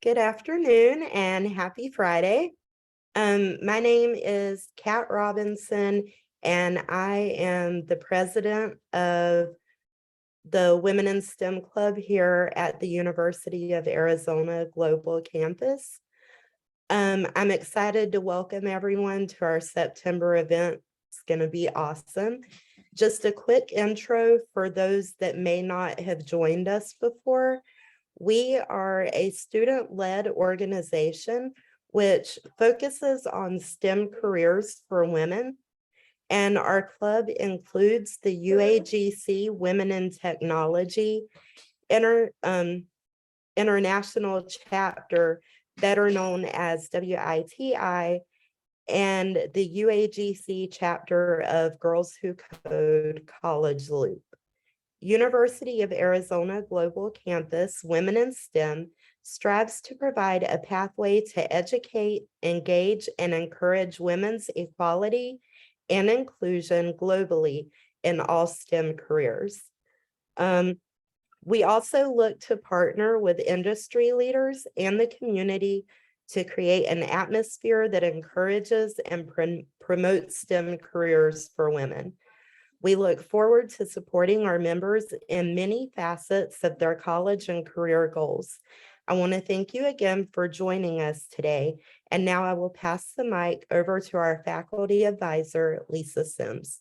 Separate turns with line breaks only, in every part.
Good afternoon and happy Friday. My name is Kat Robinson, and I am the president of the Women in STEM Club here at the University of Arizona Global Campus. I'm excited to welcome everyone to our September event. It's going to be awesome. Just a quick intro for those that may not have joined us before. We are a student-led organization which focuses on STEM careers for women, and our club includes the UAGC Women in Technology International Chapter, better known as WITI, and the UAGC chapter of Girls Who Code College Loop. University of Arizona Global Campus Women in STEM strives to provide a pathway to educate, engage, and encourage women's equality and inclusion globally in all STEM careers. We also look to partner with industry leaders and the community to create an atmosphere that encourages and promotes STEM careers for women. We look forward to supporting our members in many facets of their college and career goals. I want to thank you again for joining us today. And now I will pass the mic over to our faculty advisor, Lisa Sims.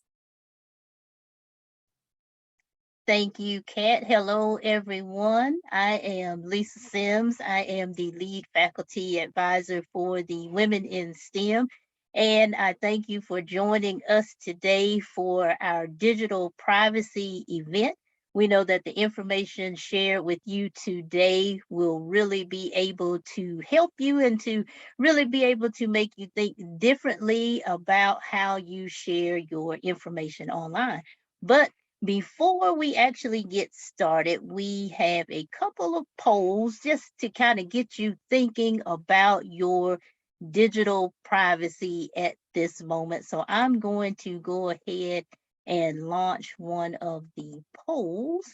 Thank you, Kat. Hello, everyone. I am Lisa Sims. I am the lead faculty advisor for the Women in STEM. And I thank you for joining us today for our digital privacy event. We know that the information shared with you today will really be able to help you and to really be able to make you think differently about how you share your information online. But before we actually get started, we have a couple of polls just to kind of get you thinking about your digital privacy at this moment. So I'm going to go ahead and launch one of the polls.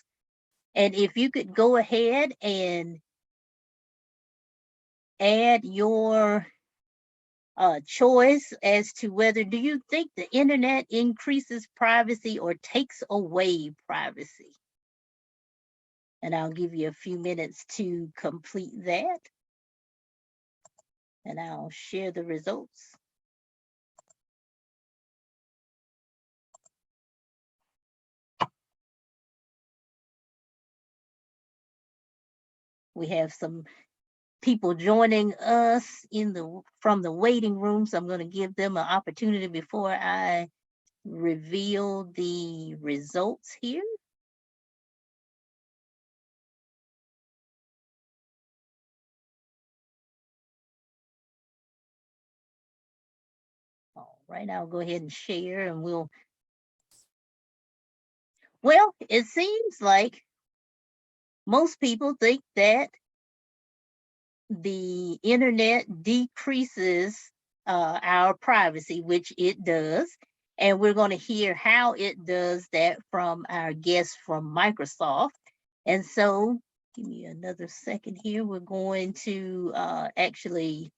And if you could go ahead and add your choice as to whether do you think the internet increases privacy or takes away privacy? And I'll give you a few minutes to complete that. And I'll share the results. We have some people joining us from the waiting room, so I'm going to give them an opportunity before I reveal the results here. All right, I'll go ahead and share and well, it seems like most people think that the internet decreases our privacy, which it does. And we're going to hear how it does that from our guest from Microsoft. And so, give me another second here. We're going to actually,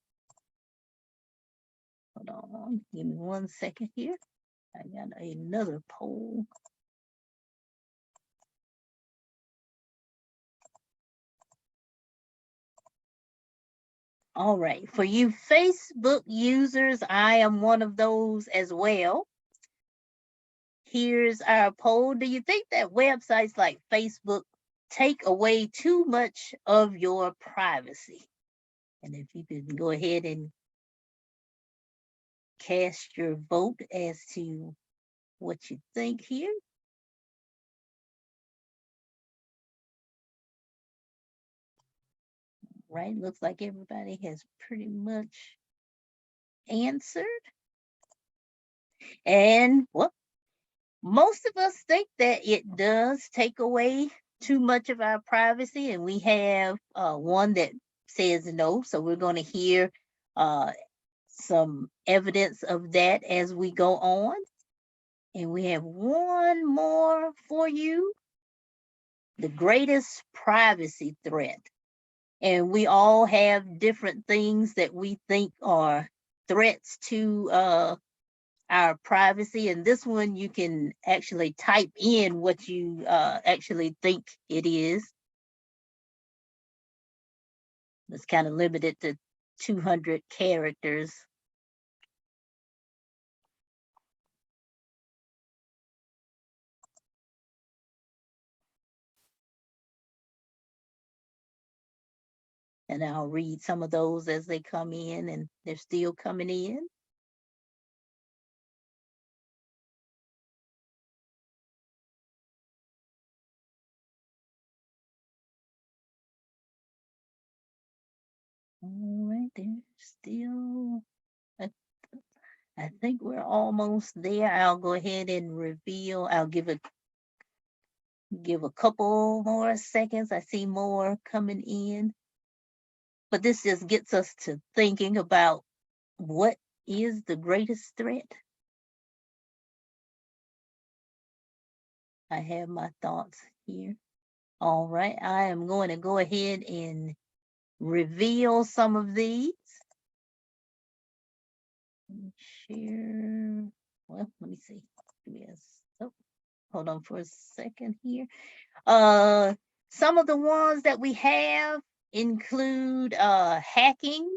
hold on, give me 1 second here. I got another poll. All right, for you Facebook users, I am one of those as well. Here's our poll. Do you think that websites like Facebook take away too much of your privacy? And if you could go ahead and cast your vote as to what you think here. Right, looks like everybody has pretty much answered. And well, most of us think that it does take away too much of our privacy, and we have one that says no. So we're going to hear some evidence of that as we go on. And we have one more for you. The greatest privacy threat. And we all have different things that we think are threats to our privacy. And this one, you can actually type in what you actually think it is. It's kind of limited to 200 characters. And I'll read some of those as they come in, and they're still coming in. All right, there's still, I think we're almost there. I'll go ahead and reveal. I'll give a couple more seconds. I see more coming in. But this just gets us to thinking about what is the greatest threat. I have my thoughts here. All right, I am going to go ahead and reveal some of these. Share. Well, let me see. Yes. Oh, hold on for a second here. Some of the ones that we have include hacking,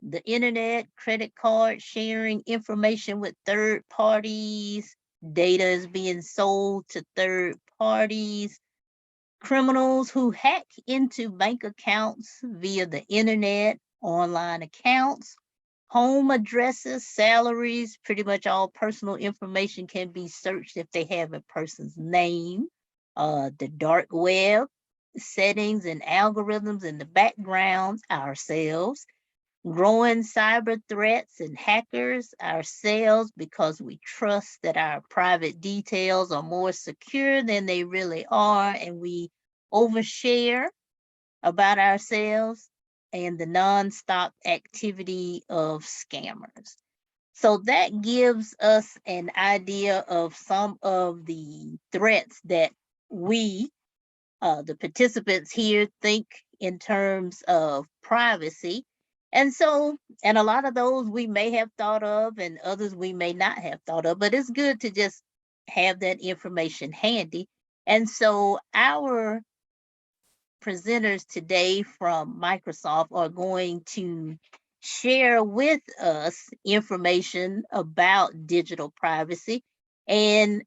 the internet, credit card sharing, information with third parties, data is being sold to third parties, criminals who hack into bank accounts via the internet, online accounts, home addresses, salaries, pretty much all personal information can be searched if they have a person's name, the dark web, settings and algorithms in the background, ourselves, growing cyber threats and hackers ourselves because we trust that our private details are more secure than they really are, and we overshare about ourselves, and the nonstop activity of scammers. So that gives us an idea of some of the threats that we, the participants here, think in terms of privacy. And so, and a lot of those we may have thought of, and others we may not have thought of, but it's good to just have that information handy. And so, our presenters today from Microsoft are going to share with us information about digital privacy, and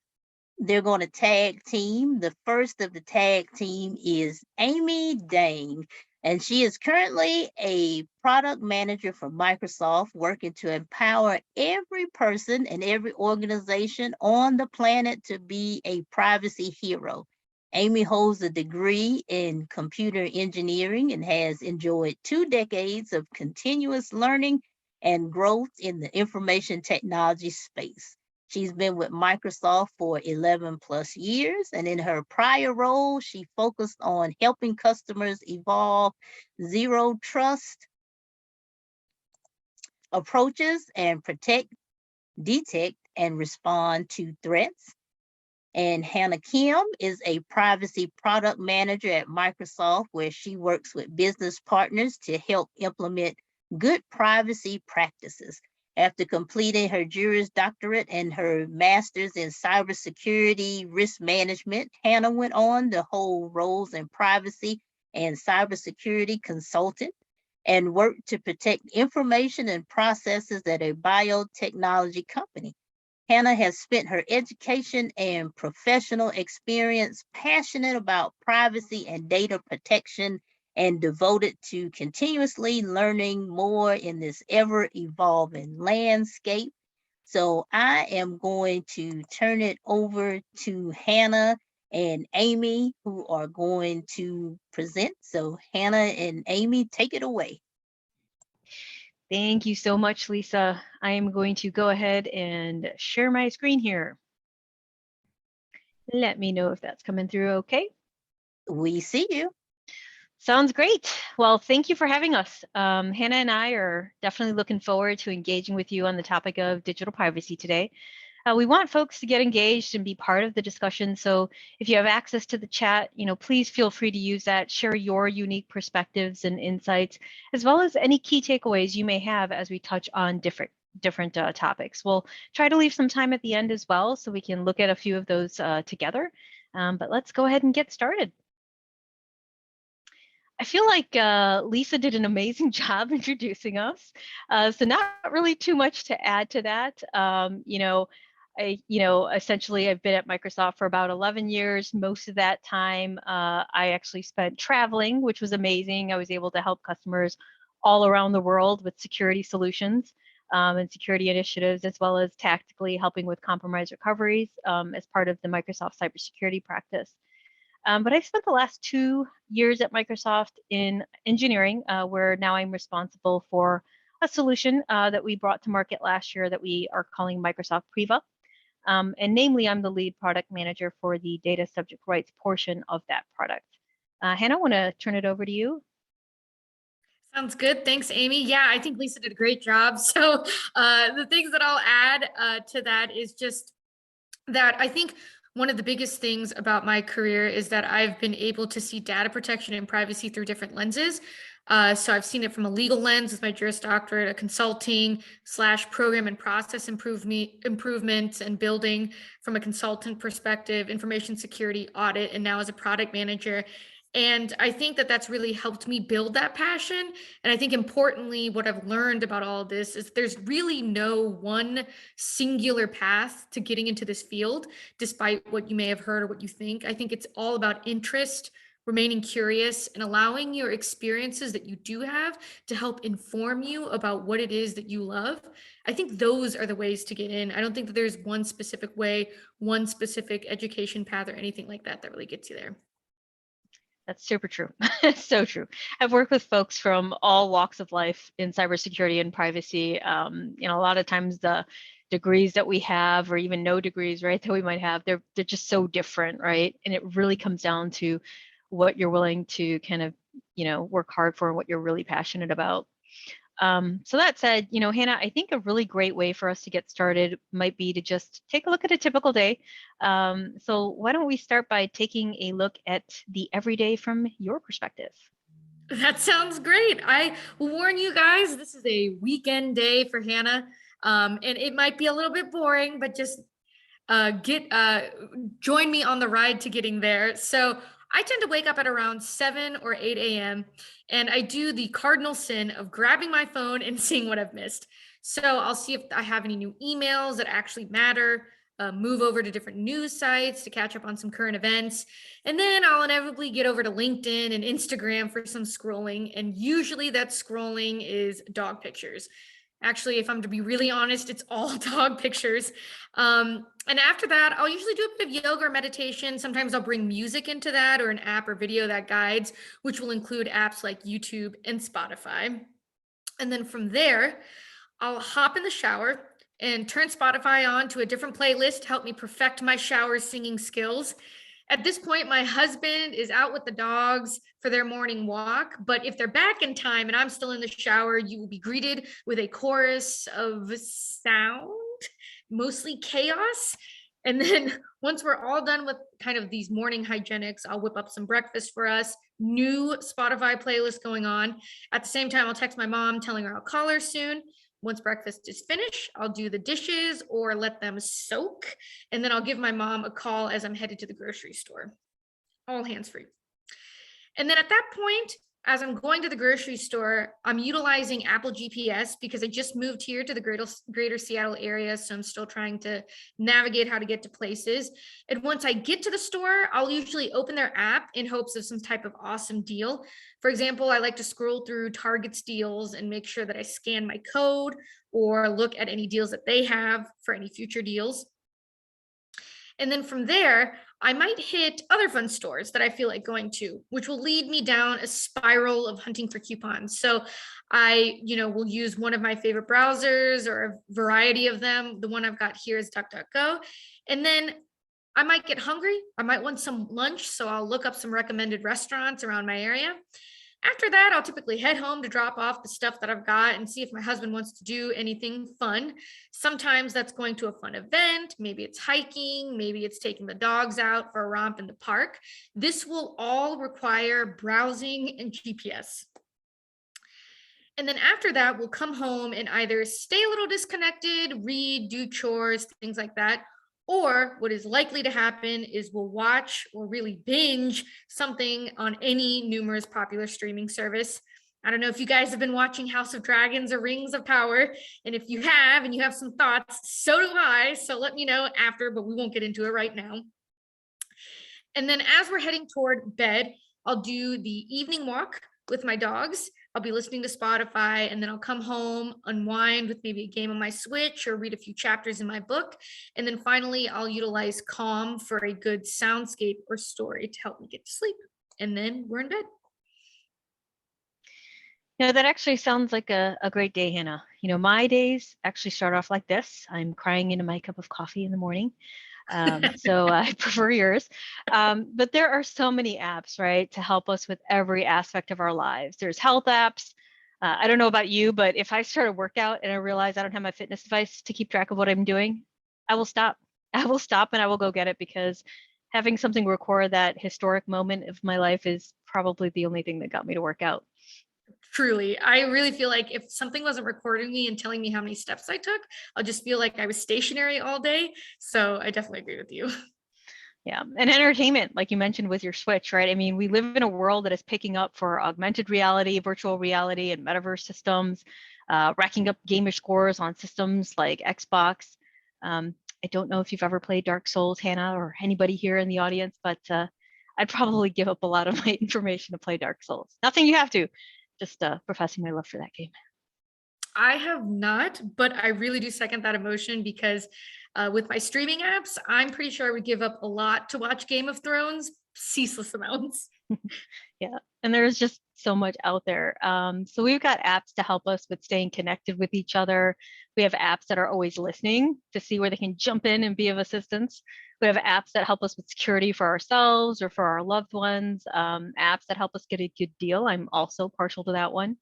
they're going to tag team. The first of the tag team is Amy Dane, and she is currently a product manager for Microsoft, working to empower every person and every organization on the planet to be a privacy hero. Amy holds a degree in computer engineering and has enjoyed 2 decades of continuous learning and growth in the information technology space. She's been with Microsoft for 11 plus years, and in her prior role, she focused on helping customers evolve zero trust approaches and detect, and respond to threats. And Hanna Kim is a privacy product manager at Microsoft, where she works with business partners to help implement good privacy practices. After completing her Juris Doctorate and her master's in cybersecurity risk management, Hanna went on to hold roles in privacy and cybersecurity consultant, and worked to protect information and processes at a biotechnology company. Hanna has spent her education and professional experience passionate about privacy and data protection, and devoted to continuously learning more in this ever-evolving landscape. So I am going to turn it over to Hanna and Amy, who are going to present. So Hanna and Amy, take it away.
Thank you so much, Lisa. I am going to go ahead and share my screen here. Let me know if that's coming through okay.
We see you.
Sounds great. Well, thank you for having us. Hanna and I are definitely looking forward to engaging with you on the topic of digital privacy today. We want folks to get engaged and be part of the discussion. So if you have access to the chat, please feel free to use that, share your unique perspectives and insights, as well as any key takeaways you may have as we touch on different topics. We'll try to leave some time at the end as well so we can look at a few of those together. But let's go ahead and get started. I feel like Lisa did an amazing job introducing us. So not really too much to add to that. Essentially I've been at Microsoft for about 11 years. Most of that time, I actually spent traveling, which was amazing. I was able to help customers all around the world with security solutions and security initiatives, as well as tactically helping with compromise recoveries as part of the Microsoft cybersecurity practice. But I've spent the last 2 years at Microsoft in engineering, where now I'm responsible for a solution that we brought to market last year that we are calling Microsoft Priva. And namely, I'm the lead product manager for the data subject rights portion of that product. Hannah, I want to turn it over to you.
Sounds good. Thanks, Amy. Yeah, I think Lisa did a great job. So the things that I'll add to that is just that I think one of the biggest things about my career is that I've been able to see data protection and privacy through different lenses. So I've seen it from a legal lens with my Juris Doctorate, a consulting / program and process improvements and building from a consultant perspective, information security audit, and now as a product manager. And I think that that's really helped me build that passion. And I think importantly, what I've learned about all of this is there's really no one singular path to getting into this field, despite what you may have heard or what you think. I think it's all about interest, remaining curious, and allowing your experiences that you do have to help inform you about what it is that you love. I think those are the ways to get in. I don't think that there's one specific way, one specific education path or anything like that that really gets you there.
That's super true. So true. I've worked with folks from all walks of life in cybersecurity and privacy. A lot of times the degrees that we have, or even no degrees, right, that we might have, they're just so different, right? And it really comes down to what you're willing to kind of, work hard for and what you're really passionate about. So that said, Hannah, I think a really great way for us to get started might be to just take a look at a typical day. So why don't we start by taking a look at the everyday from your perspective?
That sounds great. I will warn you guys, this is a weekend day for Hannah. And it might be a little bit boring, but just join me on the ride to getting there. So I tend to wake up at around 7 or 8 a.m. and I do the cardinal sin of grabbing my phone and seeing what I've missed. So I'll see if I have any new emails that actually matter, move over to different news sites to catch up on some current events. And then I'll inevitably get over to LinkedIn and Instagram for some scrolling. And usually that scrolling is dog pictures. Actually, if I'm to be really honest, it's all dog pictures. And after that, I'll usually do a bit of yoga or meditation. Sometimes I'll bring music into that, or an app or video that guides, which will include apps like YouTube and Spotify. And then from there, I'll hop in the shower and turn Spotify on to a different playlist to help me perfect my shower singing skills. At this point, my husband is out with the dogs for their morning walk, but if they're back in time and I'm still in the shower, you will be greeted with a chorus of sound, mostly chaos. And then once we're all done with kind of these morning hygienics, I'll whip up some breakfast for us, new Spotify playlist going on. At the same time, I'll text my mom telling her I'll call her soon. Once breakfast is finished, I'll do the dishes or let them soak. And then I'll give my mom a call as I'm headed to the grocery store. All hands free. And then at that point, as I'm going to the grocery store, I'm utilizing Apple GPS because I just moved here to the greater Seattle area. So I'm still trying to navigate how to get to places. And once I get to the store, I'll usually open their app in hopes of some type of awesome deal. For example, I like to scroll through Target's deals and make sure that I scan my code or look at any deals that they have for any future deals. And then from there, I might hit other fun stores that I feel like going to, which will lead me down a spiral of hunting for coupons. So I, will use one of my favorite browsers or a variety of them. The one I've got here is DuckDuckGo. And then I might get hungry. I might want some lunch. So I'll look up some recommended restaurants around my area. After that, I'll typically head home to drop off the stuff that I've got and see if my husband wants to do anything fun. Sometimes that's going to a fun event. Maybe it's hiking. Maybe it's taking the dogs out for a romp in the park. This will all require browsing and GPS. And then after that, we'll come home and either stay a little disconnected, read, do chores, things like that. Or what is likely to happen is we'll watch or really binge something on any numerous popular streaming service. I don't know if you guys have been watching House of Dragons or Rings of Power. And if you have and you have some thoughts, so do I. So let me know after, but we won't get into it right now. And then as we're heading toward bed, I'll do the evening walk with my dogs. I'll be listening to Spotify, and then I'll come home, unwind with maybe a game on my Switch or read a few chapters in my book. And then finally, I'll utilize Calm for a good soundscape or story to help me get to sleep. And then we're in bed.
That actually sounds like a great day, Hannah. My days actually start off like this. I'm crying into my cup of coffee in the morning. So I prefer yours. But there are so many apps, right, to help us with every aspect of our lives. There's health apps. I don't know about you, but if I start a workout and I realize I don't have my fitness device to keep track of what I'm doing, I will stop. I will stop and I will go get it, because having something record that historic moment of my life is probably the only thing that got me to work out.
Truly, I really feel like if something wasn't recording me and telling me how many steps I took, I'll just feel like I was stationary all day. So I definitely agree with you.
Yeah, and entertainment, like you mentioned with your Switch, right? I mean, we live in a world that is picking up for augmented reality, virtual reality, and metaverse systems, racking up gamer scores on systems like Xbox. I don't know if you've ever played Dark Souls, Hannah, or anybody here in the audience, but I'd probably give up a lot of my information to play Dark Souls. Nothing you have to, just professing my love for that game.
I have not, but I really do second that emotion, because with my streaming apps, I'm pretty sure I would give up a lot to watch Game of Thrones, ceaseless amounts.
Yeah, and there's just so much out there. So we've got apps to help us with staying connected with each other. We have apps that are always listening to see where they can jump in and be of assistance. We have apps that help us with security for ourselves or for our loved ones, apps that help us get a good deal. I'm also partial to that one.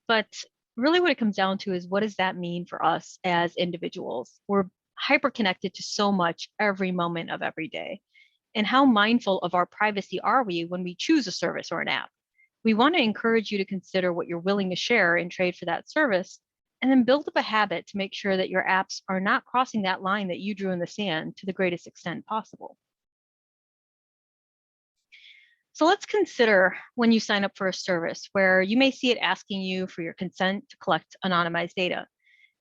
But really what it comes down to is, what does that mean for us as individuals? We're hyper connected to so much every moment of every day. And how mindful of our privacy are we when we choose a service or an app? We want to encourage you to consider what you're willing to share in trade for that service, and then build up a habit to make sure that your apps are not crossing that line that you drew in the sand to the greatest extent possible. So let's consider when you sign up for a service where you may see it asking you for your consent to collect anonymized data.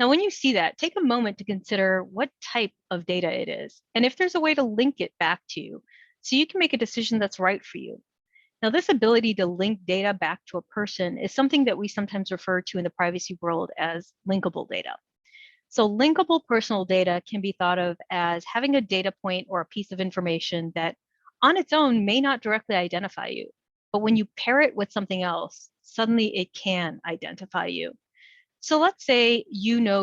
Now, when you see that, take a moment to consider what type of data it is, and if there's a way to link it back to you so you can make a decision that's right for you. Now, this ability to link data back to a person is something that we sometimes refer to in the privacy world as linkable data. So linkable personal data can be thought of as having a data point or a piece of information that on its own may not directly identify you, but when you pair it with something else, suddenly it can identify you. So let's say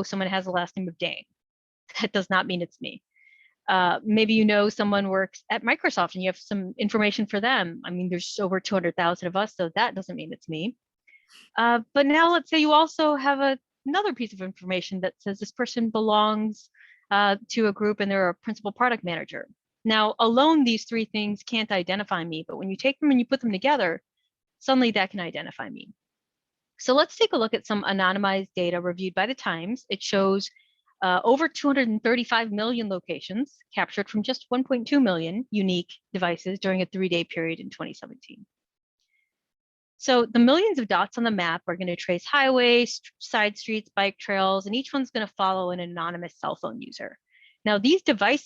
someone has the last name of Dane. That does not mean it's me. Maybe someone works at Microsoft and you have some information for them. I mean, there's over 200,000 of us, so that doesn't mean it's me. But now let's say you also have another piece of information that says this person belongs to a group and they're a principal product manager. Now, alone, these three things can't identify me, but when you take them and you put them together, suddenly that can identify me. So let's take a look at some anonymized data reviewed by the Times. It shows over 235 million locations captured from just 1.2 million unique devices during a 3-day period in 2017. So the millions of dots on the map are going to trace highways, side streets, bike trails, and each one's going to follow an anonymous cell phone user. Now, these device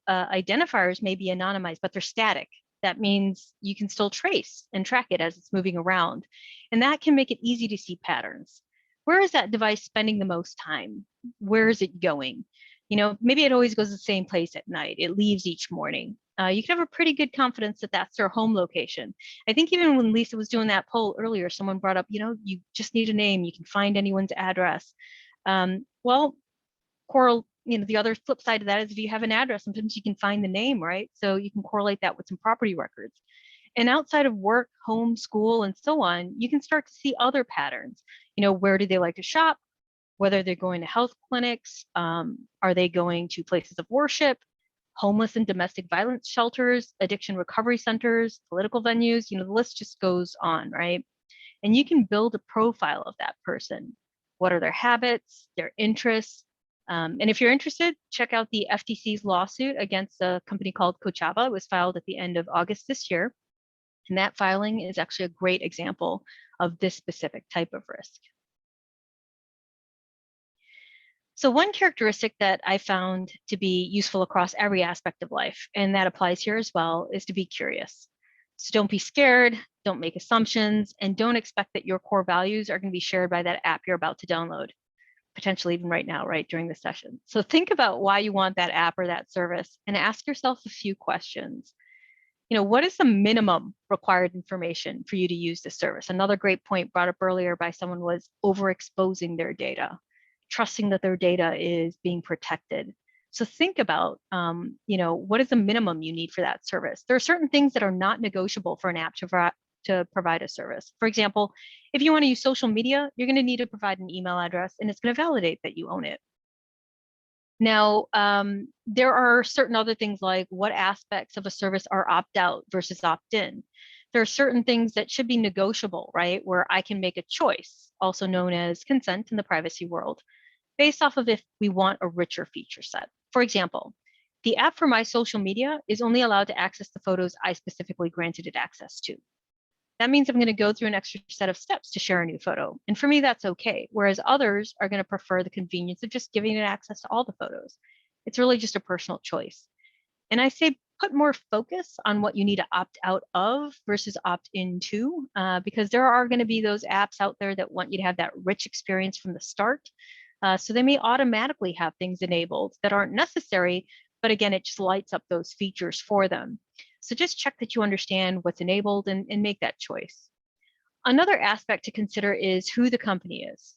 identifiers may be anonymized, but they're static. That means you can still trace and track it as it's moving around. And that can make it easy to see patterns. Where is that device spending the most time? Where is it going? Maybe it always goes to the same place at night. It leaves each morning. You can have a pretty good confidence that that's their home location. I think even when Lisa was doing that poll earlier, someone brought up, you just need a name. You can find anyone's address. The other flip side of that is if you have an address, sometimes you can find the name, right? So you can correlate that with some property records. And outside of work, home, school, and so on, you can start to see other patterns. Where do they like to shop? Whether they're going to health clinics, are they going to places of worship, homeless and domestic violence shelters, addiction recovery centers, political venues, the list just goes on, right? And you can build a profile of that person. What are their habits, their interests? And if you're interested, check out the FTC's lawsuit against a company called Coachava. It was filed at the end of August this year. And that filing is actually a great example of this specific type of risk. So one characteristic that I found to be useful across every aspect of life, and that applies here as well, is to be curious. So don't be scared, don't make assumptions, and don't expect that your core values are going to be shared by that app you're about to download, potentially even right now, right, during the session. So think about why you want that app or that service and ask yourself a few questions. What is the minimum required information for you to use this service? Another great point brought up earlier by someone was overexposing their data, trusting that their data is being protected. So think about, what is the minimum you need for that service? There are certain things that are not negotiable for an app to provide a service. For example, if you want to use social media, you're going to need to provide an email address, and it's going to validate that you own it. Now, there are certain other things like what aspects of a service are opt-out versus opt-in. There are certain things that should be negotiable, right? Where I can make a choice, also known as consent in the privacy world, based off of if we want a richer feature set. For example, the app for my social media is only allowed to access the photos I specifically granted it access to. That means I'm going to go through an extra set of steps to share a new photo. And for me, that's okay. Whereas others are going to prefer the convenience of just giving it access to all the photos. It's really just a personal choice. And I say put more focus on what you need to opt out of versus opt into, because there are going to be those apps out there that want you to have that rich experience from the start. So they may automatically have things enabled that aren't necessary, but again, it just lights up those features for them. So just check that you understand what's enabled and make that choice. Another aspect to consider is who the company is.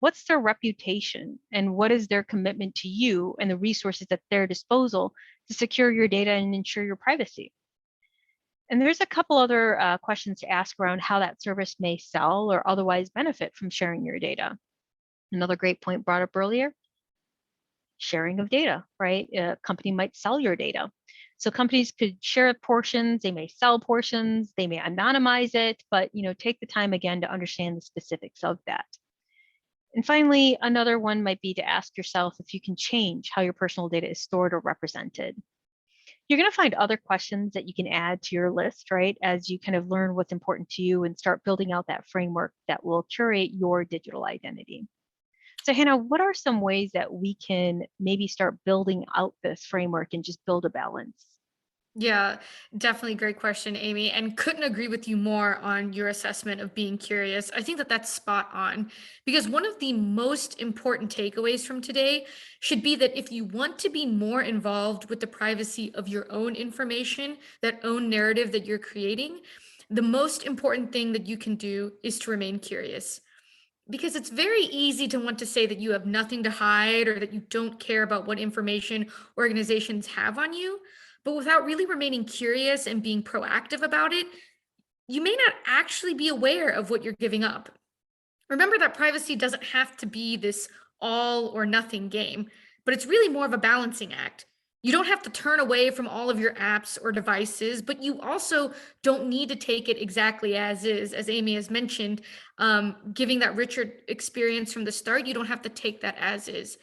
What's their reputation and what is their commitment to you and the resources at their disposal to secure your data and ensure your privacy? And there's a couple other questions to ask around how that service may sell or otherwise benefit from sharing your data. Another great point brought up earlier, sharing of data, right? A company might sell your data. So companies could share portions, they may sell portions, they may anonymize it, but take the time again to understand the specifics of that. And finally, another one might be to ask yourself if you can change how your personal data is stored or represented. You're going to find other questions that you can add to your list, right? As you kind of learn what's important to you and start building out that framework that will curate your digital identity. So Hannah, what are some ways that we can maybe start building out this framework and just build a balance?
Yeah, definitely great question, Amy, and couldn't agree with you more on your assessment of being curious. I think that that's spot on because one of the most important takeaways from today should be that if you want to be more involved with the privacy of your own information, that own narrative that you're creating, the most important thing that you can do is to remain curious. Because it's very easy to want to say that you have nothing to hide or that you don't care about what information organizations have on you. But without really remaining curious and being proactive about it, you may not actually be aware of what you're giving up. Remember that privacy doesn't have to be this all or nothing game, but it's really more of a balancing act. You don't have to turn away from all of your apps or devices, but you also don't need to take it exactly as is. As Amy has mentioned, giving that richer experience from the start, you don't have to take that as is.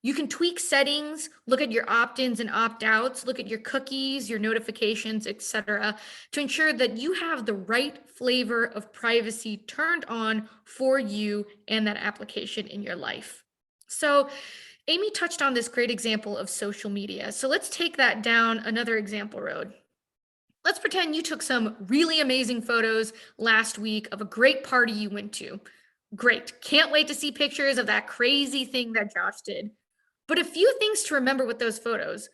You can tweak settings, look at your opt-ins and opt-outs, look at your cookies, your notifications, etc., to ensure that you have the right flavor of privacy turned on for you and that application in your life. So Amy touched on this great example of social media. So let's take that down another example road. Let's pretend you took some really amazing photos last week of a great party you went to. Great. Can't wait to see pictures of that crazy thing that Josh did. But a few things to remember with those photos.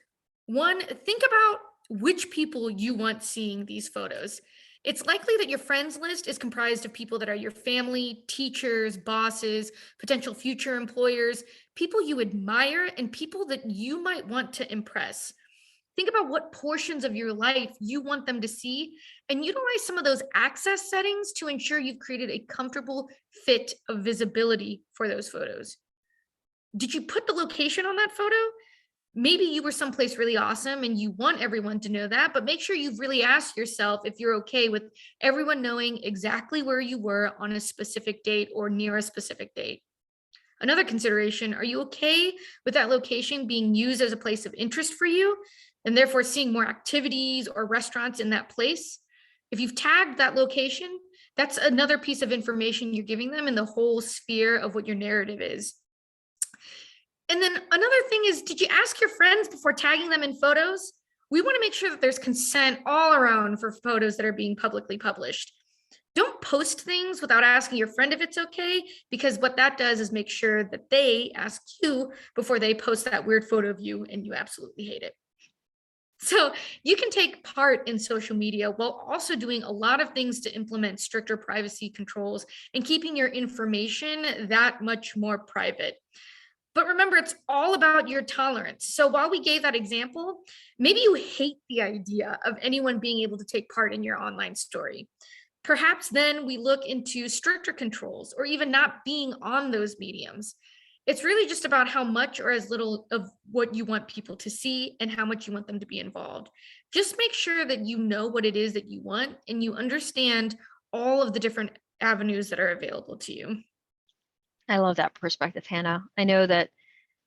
One, think about which people you want seeing these photos. It's likely that your friends list is comprised of people that are your family, teachers, bosses, potential future employers, people you admire, and people that you might want to impress. Think about what portions of your life you want them to see and utilize some of those access settings to ensure you've created a comfortable fit of visibility for those photos. Did you put the location on that photo? Maybe you were someplace really awesome and you want everyone to know that, but make sure you've really asked yourself if you're okay with everyone knowing exactly where you were on a specific date or near a specific date. Another consideration, are you okay with that location being used as a place of interest for you and therefore seeing more activities or restaurants in that place? If you've tagged that location, that's another piece of information you're giving them in the whole sphere of what your narrative is. And then another thing is, did you ask your friends before tagging them in photos? We want to make sure that there's consent all around for photos that are being publicly published. Don't post things without asking your friend if it's okay, because what that does is make sure that they ask you before they post that weird photo of you and you absolutely hate it. So you can take part in social media while also doing a lot of things to implement stricter privacy controls and keeping your information that much more private. But remember, it's all about your tolerance. So while we gave that example, maybe you hate the idea of anyone being able to take part in your online story. Perhaps then we look into stricter controls or even not being on those mediums. It's really just about how much or as little of what you want people to see and how much you want them to be involved. Just make sure that you know what it is that you want and you understand all of the different avenues that are available to you.
I love that perspective, Hannah. I know that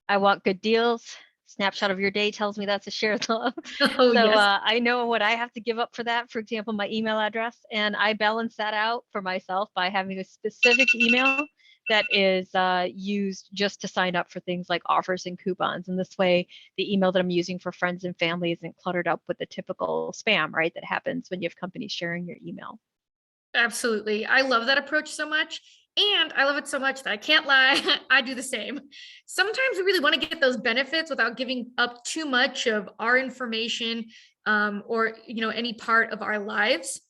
I want good deals. Snapshot of your day tells me that's a shared love.
Oh,
So
yes.
I know what I have to give up for that. For example, my email address, and I balance that out for myself by having a specific email that is used just to sign up for things like offers and coupons. And this way, the email that I'm using for friends and family isn't cluttered up with the typical spam, right? That happens when you have companies sharing your email.
Absolutely. I love that approach so much. And I love it so much that I can't lie, I do the same. Sometimes we really want to get those benefits without giving up too much of our information or any part of our lives.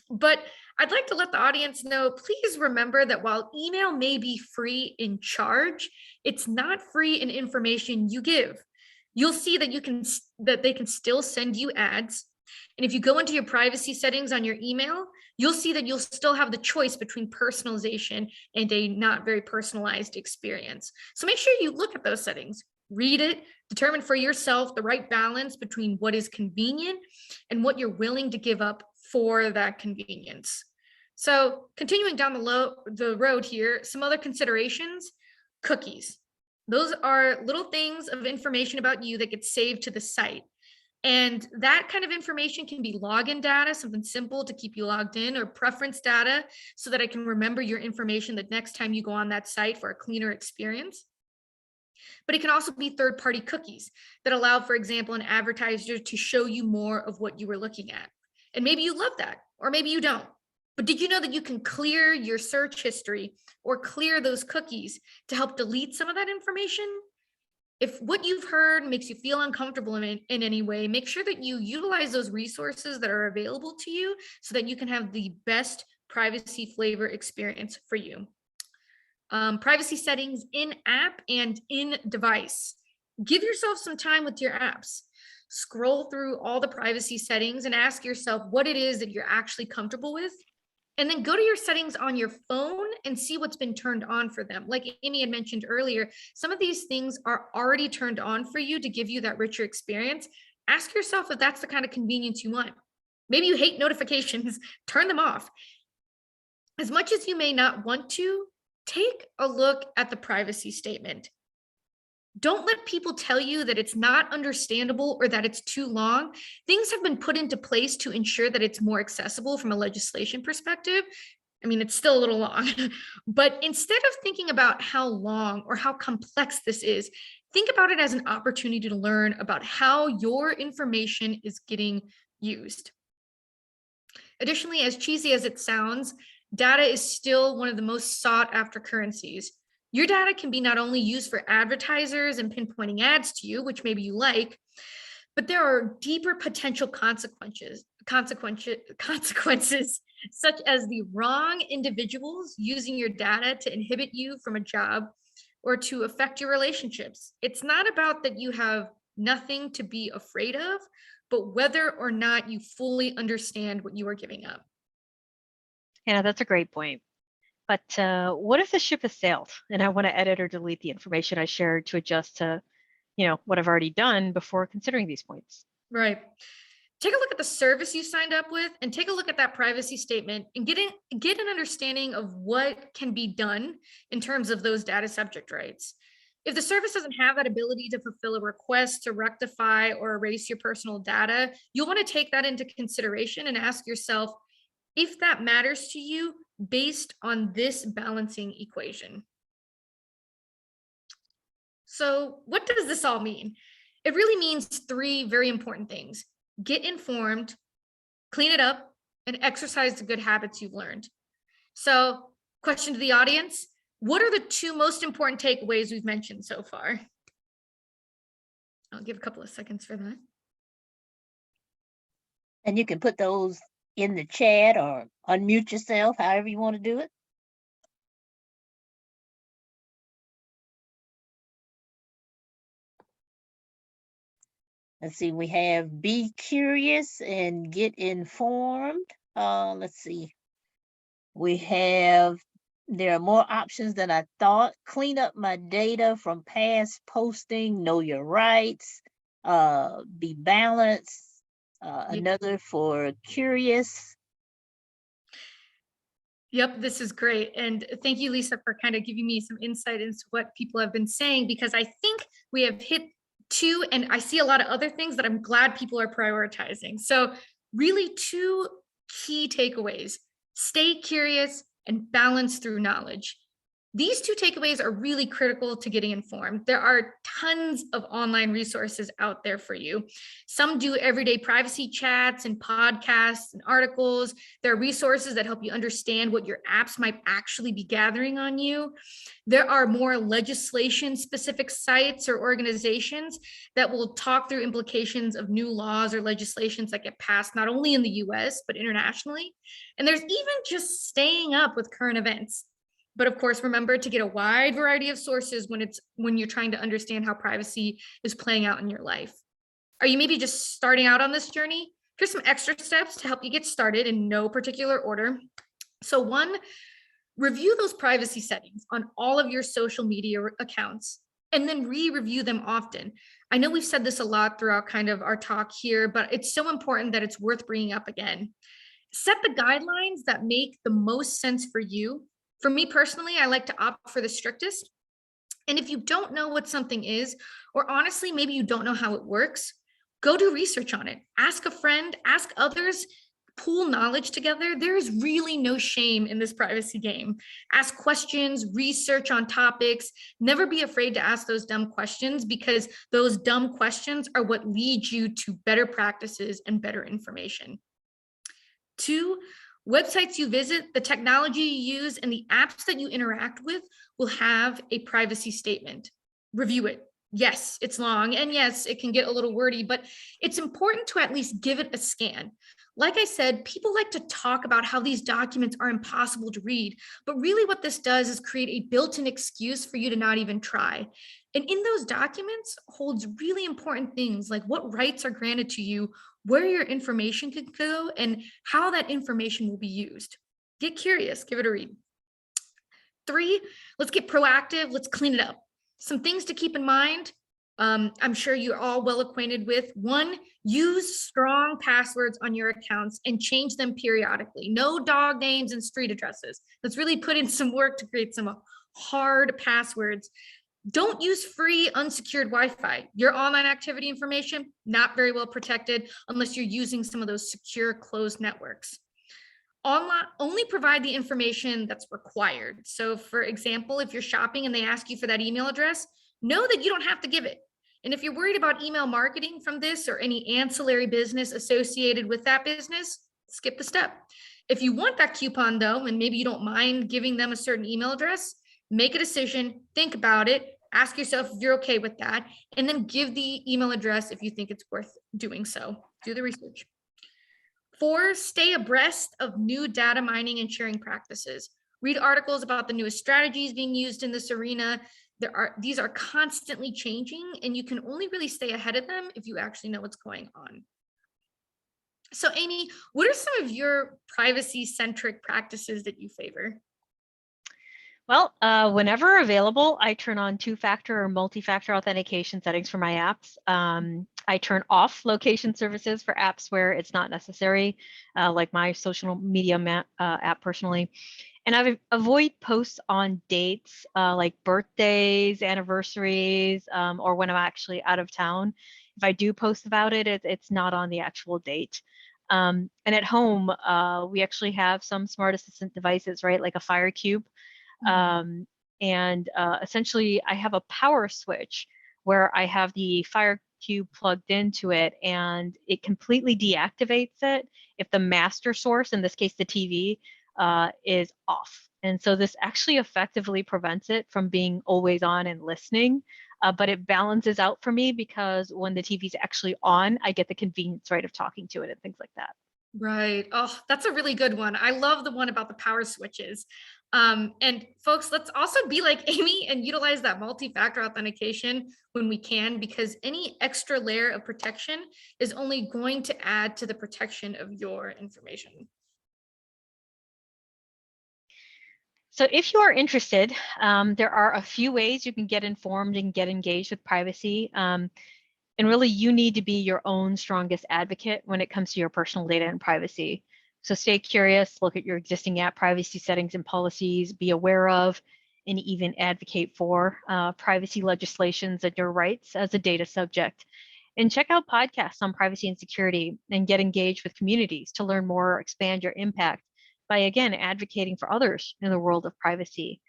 But I'd like to let the audience know, please remember that while email may be free in charge, it's not free in information you give. You'll see that they can still send you ads. And if you go into your privacy settings on your email, you'll see that you'll still have the choice between personalization and a not very personalized experience. So make sure you look at those settings, read it, determine for yourself the right balance between what is convenient and what you're willing to give up for that convenience. So continuing down the road here, some other considerations, cookies. Those are little things of information about you that get saved to the site. And that kind of information can be login data, something simple to keep you logged in, or preference data so that I can remember your information the next time you go on that site for a cleaner experience. But it can also be third-party cookies that allow, for example, an advertiser to show you more of what you were looking at. And maybe you love that, or maybe you don't. But did you know that you can clear your search history or clear those cookies to help delete some of that information? If what you've heard makes you feel uncomfortable in any way, make sure that you utilize those resources that are available to you so that you can have the best privacy flavor experience for you. Privacy settings in app and in device. Give yourself some time with your apps. Scroll through all the privacy settings and ask yourself what it is that you're actually comfortable with. And then go to your settings on your phone and see what's been turned on for them. Like Amy had mentioned earlier, some of these things are already turned on for you to give you that richer experience. Ask yourself if that's the kind of convenience you want. Maybe you hate notifications, turn them off. As much as you may not want to, take a look at the privacy statement. Don't let people tell you that it's not understandable or that it's too long. Things have been put into place to ensure that it's more accessible from a legislation perspective. I mean, it's still a little long, but instead of thinking about how long or how complex this is, think about it as an opportunity to learn about how your information is getting used. Additionally, as cheesy as it sounds, data is still one of the most sought after currencies. Your data can be not only used for advertisers and pinpointing ads to you, which maybe you like, but there are deeper potential consequences such as the wrong individuals using your data to inhibit you from a job or to affect your relationships. It's not about that you have nothing to be afraid of, but whether or not you fully understand what you are giving up.
Yeah, that's a great point. But what if the ship has sailed and I want to edit or delete the information I shared to adjust to, what I've already done before considering these points?
Right. Take a look at the service you signed up with and take a look at that privacy statement and get an understanding of what can be done in terms of those data subject rights. If the service doesn't have that ability to fulfill a request to rectify or erase your personal data, you'll want to take that into consideration and ask yourself if that matters to you based on this balancing equation. So, what does this all mean? It really means three very important things: get informed, clean it up, and exercise the good habits you've learned. So, question to the audience: what are the two most important takeaways we've mentioned so far? I'll give a couple of seconds for that.
And you can put those in the chat or unmute yourself, however you want to do it. Let's see, we have be curious and get informed. Let's see. There are more options than I thought. Clean up my data from past posting, know your rights, be balanced. Another for curious.
Yep, this is great. And thank you, Lisa, for kind of giving me some insight into what people have been saying, because I think we have hit two, and I see a lot of other things that I'm glad people are prioritizing. So really two key takeaways: stay curious and balance through knowledge. These two takeaways are really critical to getting informed. There are tons of online resources out there for you. Some do everyday privacy chats and podcasts and articles. There are resources that help you understand what your apps might actually be gathering on you. There are more legislation-specific sites or organizations that will talk through implications of new laws or legislations that get passed not only in the US, but internationally. And there's even just staying up with current events. But of course, remember to get a wide variety of sources when you're trying to understand how privacy is playing out in your life. Are you maybe just starting out on this journey? Here's some extra steps to help you get started in no particular order. So one, review those privacy settings on all of your social media accounts and then re-review them often. I know we've said this a lot throughout kind of our talk here, but it's so important that it's worth bringing up again. Set the guidelines that make the most sense for you. For me personally, I like to opt for the strictest. And if you don't know what something is, or honestly, maybe you don't know how it works, go do research on it. Ask a friend, ask others, pool knowledge together. There is really no shame in this privacy game. Ask questions, research on topics. Never be afraid to ask those dumb questions, because those dumb questions are what lead you to better practices and better information. Two, websites you visit, the technology you use, and the apps that you interact with will have a privacy statement. Review it. Yes, it's long, and yes, it can get a little wordy, but it's important to at least give it a scan. Like I said, people like to talk about how these documents are impossible to read, but really what this does is create a built-in excuse for you to not even try. And in those documents holds really important things like what rights are granted to you, where your information could go, and how that information will be used. Get curious, give it a read. Three, let's get proactive, let's clean it up. Some things to keep in mind, I'm sure you're all well acquainted with. One, use strong passwords on your accounts and change them periodically. No dog names and street addresses. Let's really put in some work to create some hard passwords. Don't use free unsecured Wi-Fi. Your online activity information, not very well protected unless you're using some of those secure closed networks. Online, only provide the information that's required. So for example, if you're shopping and they ask you for that email address, know that you don't have to give it. And if you're worried about email marketing from this or any ancillary business associated with that business, skip the step. If you want that coupon though, and maybe you don't mind giving them a certain email address, make a decision, think about it, ask yourself if you're okay with that, and then give the email address if you think it's worth doing so. Do the research. 4, stay abreast of new data mining and sharing practices. Read articles about the newest strategies being used in this arena. these are constantly changing, and you can only really stay ahead of them if you actually know what's going on. So Amy, what are some of your privacy-centric practices that you favor?
Well, whenever available, I turn on two-factor or multi-factor authentication settings for my apps. I turn off location services for apps where it's not necessary, like my social media app personally. And I avoid posts on dates like birthdays, anniversaries, or when I'm actually out of town. If I do post about it, it's not on the actual date. And at home, we actually have some smart assistant devices, right? Like a Fire Cube. Um, and essentially, I have a power switch where I have the Fire Cube plugged into it, and it completely deactivates it if the master source, in this case the TV, is off. And so this actually effectively prevents it from being always on and listening, but it balances out for me because when the TV is actually on, I get the convenience, right, of talking to it and things like that.
Right. Oh, that's a really good one. I love the one about the power switches. And folks, let's also be like Amy and utilize that multi-factor authentication when we can, because any extra layer of protection is only going to add to the protection of your information.
So if you are interested, there are a few ways you can get informed and get engaged with privacy. And really, you need to be your own strongest advocate when it comes to your personal data and privacy. So stay curious, look at your existing app privacy settings and policies, be aware of, and even advocate for privacy legislations and your rights as a data subject. And check out podcasts on privacy and security and get engaged with communities to learn more or expand your impact by, again, advocating for others in the world of privacy.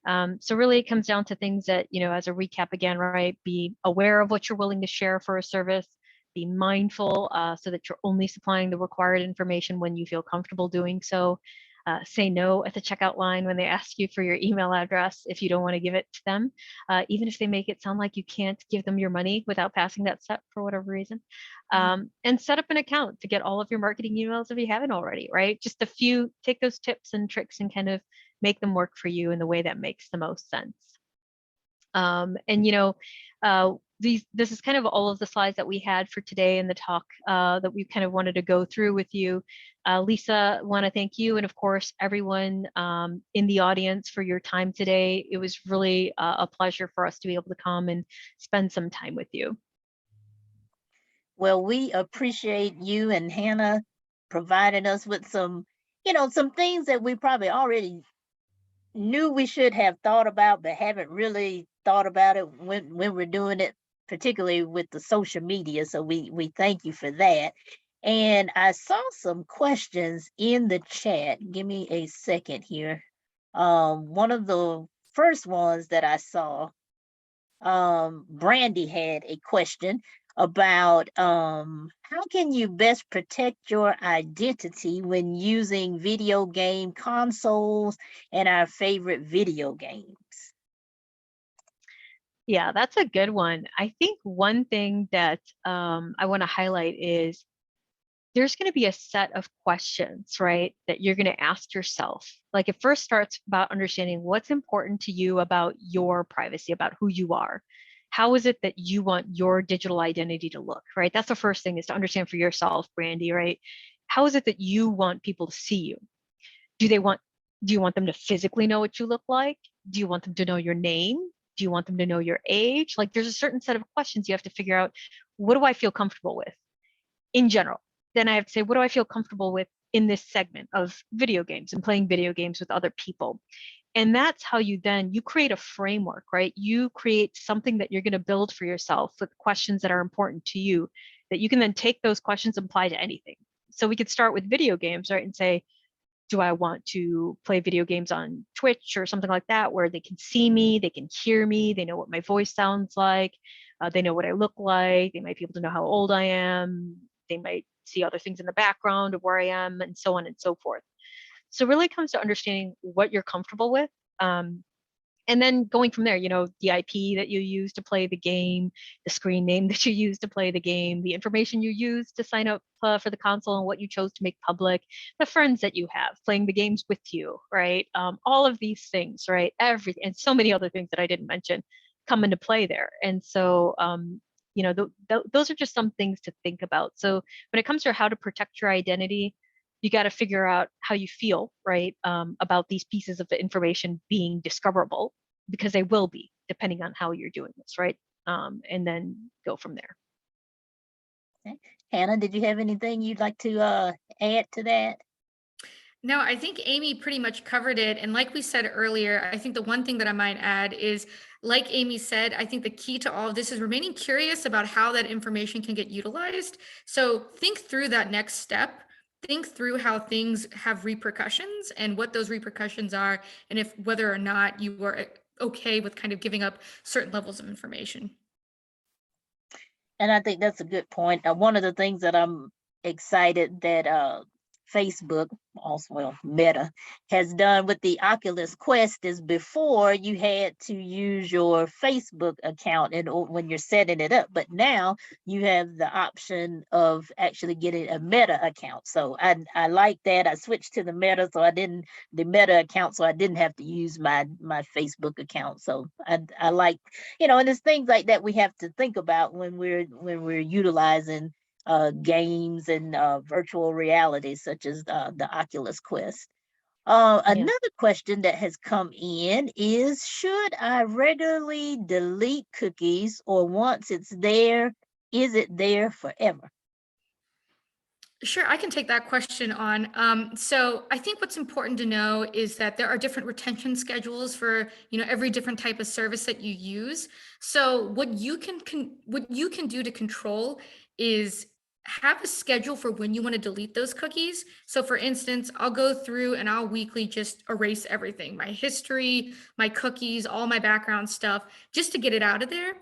So really it comes down to things that, as a recap again, right, be aware of what you're willing to share for a service, be mindful so that you're only supplying the required information when you feel comfortable doing so. Say no at the checkout line when they ask you for your email address if you don't want to give it to them, even if they make it sound like you can't give them your money without passing that step for whatever reason. And set up an account to get all of your marketing emails if you haven't already, right? Just take those tips and tricks and kind of make them work for you in the way that makes the most sense. And this is kind of all of the slides that we had for today in the talk that we kind of wanted to go through with you. Lisa, want to thank you, and of course everyone in the audience for your time today. It was really a pleasure for us to be able to come and spend some time with you.
Well, we appreciate you and Hannah providing us with some things that we probably already knew we should have thought about, but haven't really thought about it when we're doing it, particularly with the social media. So we thank you for that. And I saw some questions in the chat. Give me a second here. One of the first ones that I saw, Brandy had a question about how can you best protect your identity when using video game consoles and our favorite video games?
Yeah, that's a good one. I think one thing that I want to highlight is there's going to be a set of questions, right, that you're going to ask yourself. Like it first starts about understanding what's important to you about your privacy, about who you are. How is it that you want your digital identity to look, right? That's the first thing, is to understand for yourself, Brandy, right? How is it that you want people to see you? Do you want them to physically know what you look like? Do you want them to know your name? Do you want them to know your age? Like there's a certain set of questions you have to figure out. What do I feel comfortable with in general? Then I have to say, what do I feel comfortable with in this segment of video games and playing video games with other people? And that's how you create a framework, right? You create something that you're going to build for yourself with questions that are important to you, that you can then take those questions and apply to anything. So we could start with video games, right? And say, do I want to play video games on Twitch or something like that, where they can see me, they can hear me, they know what my voice sounds like, they know what I look like, they might be able to know how old I am, they might see other things in the background of where I am, and so on and so forth. So really it comes to understanding what you're comfortable with. And And then going from there, the IP that you use to play the game, the screen name that you use to play the game, the information you use to sign up for the console and what you chose to make public, the friends that you have playing the games with you, right? All of these things, right? Everything, and so many other things that I didn't mention come into play there. And so, those are just some things to think about. So when it comes to how to protect your identity, you got to figure out how you feel, right, about these pieces of the information being discoverable, because they will be, depending on how you're doing this, right? And then go from there.
Okay. Hannah, did you have anything you'd like to add to that?
No, I think Amy pretty much covered it. And like we said earlier, I think the one thing that I might add is, like Amy said, I think the key to all of this is remaining curious about how that information can get utilized. So think through that next step. Think through how things have repercussions and what those repercussions are, and if whether or not you are okay with kind of giving up certain levels of information.
And I think that's a good point. One of the things that I'm excited that Facebook, also well, Meta, has done with the Oculus Quest is, before you had to use your Facebook account when you're setting it up, but now you have the option of actually getting a Meta account. So I like that. I switched to the Meta account, so I didn't have to use my Facebook account. So I like, and there's things like that we have to think about when we're utilizing games and virtual reality, such as the Oculus Quest. Another question that has come in is, should I regularly delete cookies, or once it's there, is it there forever?
Sure, I can take that question on. So I think what's important to know is that there are different retention schedules for every different type of service that you use. So what you can do to control is have a schedule for when you want to delete those cookies. So for instance, I'll go through and I'll weekly just erase everything, my history, my cookies, all my background stuff, just to get it out of there.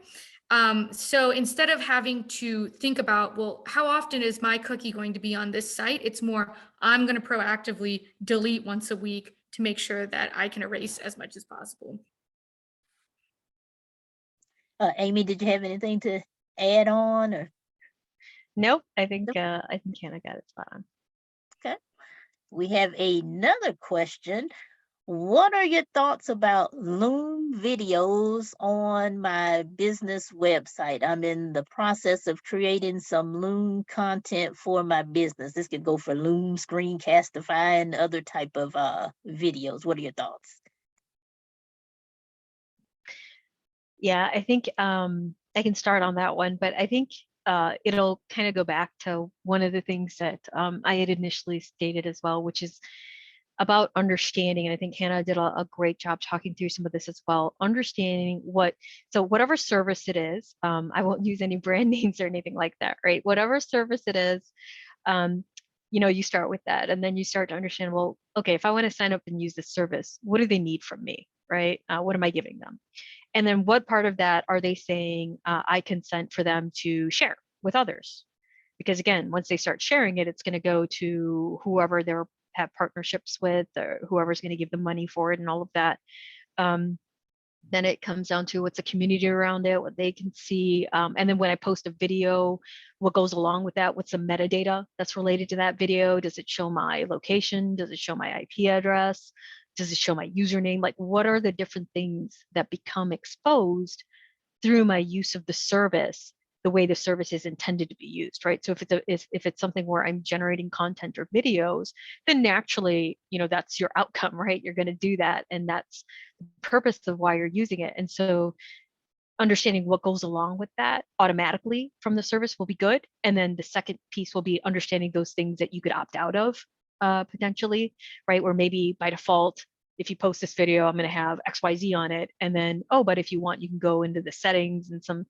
So instead of having to think about, well, how often is my cookie going to be on this site? It's more, I'm going to proactively delete once a week to make sure that I can erase as much as possible.
Amy, did you have anything to add on? Or
Nope, I think Hannah got it spot on.
okay, we have another question. What are your thoughts about Loom videos on my business website? I'm in the process of creating some Loom content for my business. This could go for Loom, Screencastify, and other type of videos. What are your thoughts?
Yeah, I think I can start on that one, but I think it'll kind of go back to one of the things that I had initially stated as well, which is about understanding. And I think Hannah did a great job talking through some of this as well. Understanding so whatever service it is, I won't use any brand names or anything like that, right? Whatever service it is, you start with that, and then you start to understand, well, okay, if I want to sign up and use this service, what do they need from me, right? What am I giving them? And then what part of that are they saying I consent for them to share with others? Because again, once they start sharing it, it's going to go to whoever they're have partnerships with, or whoever's going to give them money for it and all of that. Then it comes down to what's the community around it, what they can see. And then when I post a video, what goes along with that? What's the metadata that's related to that video? Does it show my location? Does it show my IP address? Does it show my username? Like, what are the different things that become exposed through my use of the service, the way the service is intended to be used, right? So if it's something where I'm generating content or videos, then naturally, that's your outcome, right? You're going to do that, and that's the purpose of why you're using it. And so understanding what goes along with that automatically from the service will be good. And then the second piece will be understanding those things that you could opt out of potentially, right? Where maybe by default, if you post this video, I'm going to have XYZ on it. And then, but if you want, you can go into the settings and some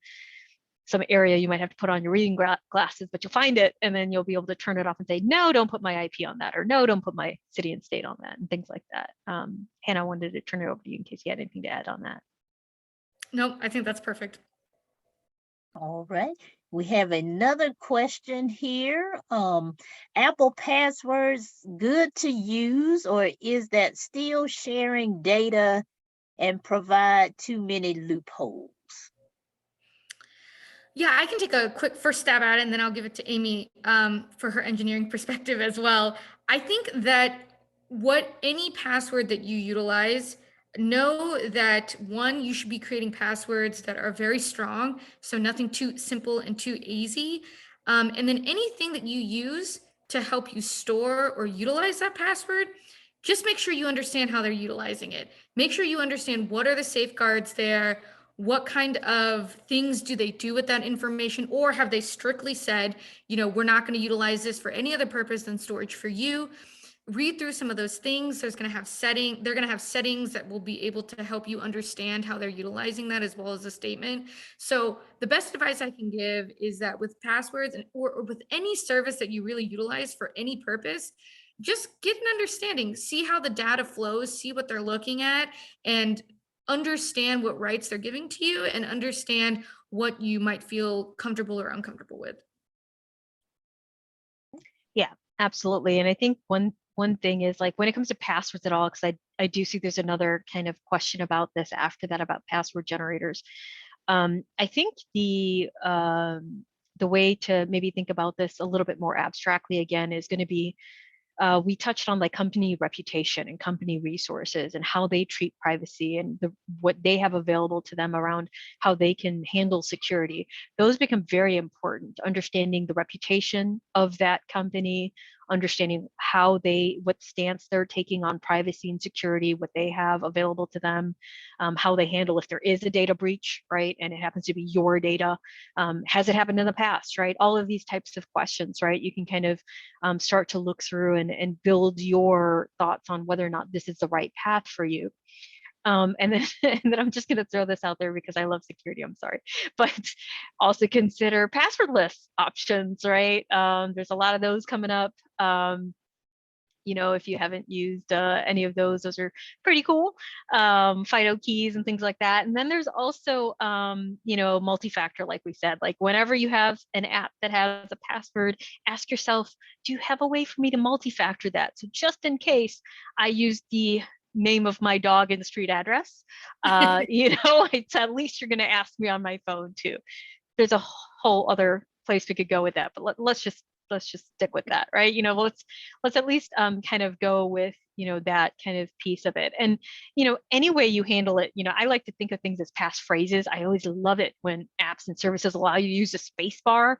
area you might have to put on your reading glasses, but you'll find it, and then you'll be able to turn it off and say, no, don't put my IP on that, or no, don't put my city and state on that, and things like that. Hannah, I wanted to turn it over to you in case you had anything to add on that.
Nope, I think that's perfect.
All right. We have another question here. Apple passwords good to use, or is that still sharing data and provide too many loopholes?
Yeah, I can take a quick first stab at it, and then I'll give it to Amy for her engineering perspective as well. I think that any password that you utilize, know that one, you should be creating passwords that are very strong, so nothing too simple and too easy. And then anything that you use to help you store or utilize that password, just make sure you understand how they're utilizing it. Make sure you understand what are the safeguards there, what kind of things do they do with that information, or have they strictly said, we're not going to utilize this for any other purpose than storage for you. Read through some of those things. They're going to have settings that will be able to help you understand how they're utilizing that, as well as a statement. So the best advice I can give is that with passwords or with any service that you really utilize for any purpose, just get an understanding, see how the data flows, see what they're looking at, and understand what rights they're giving to you, and understand what you might feel comfortable or uncomfortable with.
Yeah, absolutely. And I think one thing is, like, when it comes to passwords at all, because I do see there's another kind of question about this after that about password generators. I think the way to maybe think about this a little bit more abstractly again is going to be, we touched on like company reputation and company resources and how they treat privacy and what they have available to them around how they can handle security. Those become very important. Understanding the reputation of that company, understanding what stance they're taking on privacy and security, what they have available to them, how they handle if there is a data breach, right? And it happens to be your data. Has it happened in the past, right? All of these types of questions, right? You can kind of start to look through and build your thoughts on whether or not this is the right path for you. And then and then I'm just going to throw this out there because I love security, I'm sorry, but also consider passwordless options, right? There's a lot of those coming up. If you haven't used any of those are pretty cool. FIDO keys and things like that. And then there's also, multi-factor, like we said, like whenever you have an app that has a password, ask yourself, do you have a way for me to multi-factor that? So just in case I use the name of my dog and street address, it's at least you're going to ask me on my phone too. There's a whole other place we could go with that, but let's just stick with that, right? Let's at least kind of go with that kind of piece of it. And any way you handle it, I like to think of things as passphrases. I always love it when apps and services allow you to use a space bar,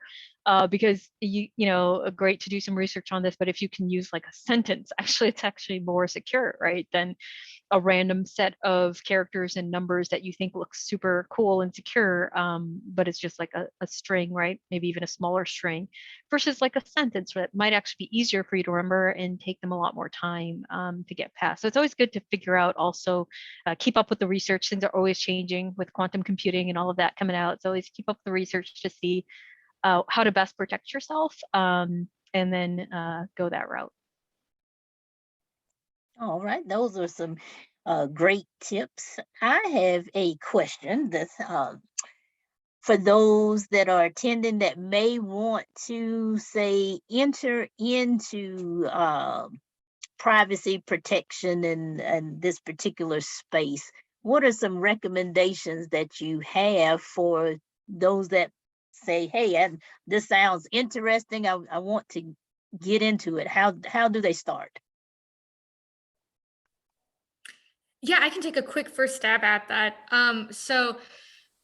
because great to do some research on this, but if you can use like a sentence, actually it's actually more secure, right, than a random set of characters and numbers that you think looks super cool and secure, but it's just like a string, right? Maybe even a smaller string, versus like a sentence that might actually be easier for you to remember and take them a lot more time to get past. So it's always good to figure out, also keep up with the research. Things are always changing with quantum computing and all of that coming out. So always keep up with the research to see how to best protect yourself, and then go that route.
All right, those are some great tips. I have a question that's for those that are attending that may want to, say, enter into privacy protection and this particular space. What are some recommendations that you have for those that say, hey, this sounds interesting, I want to get into it? How do they start?
Yeah, I can take a quick first stab at that. So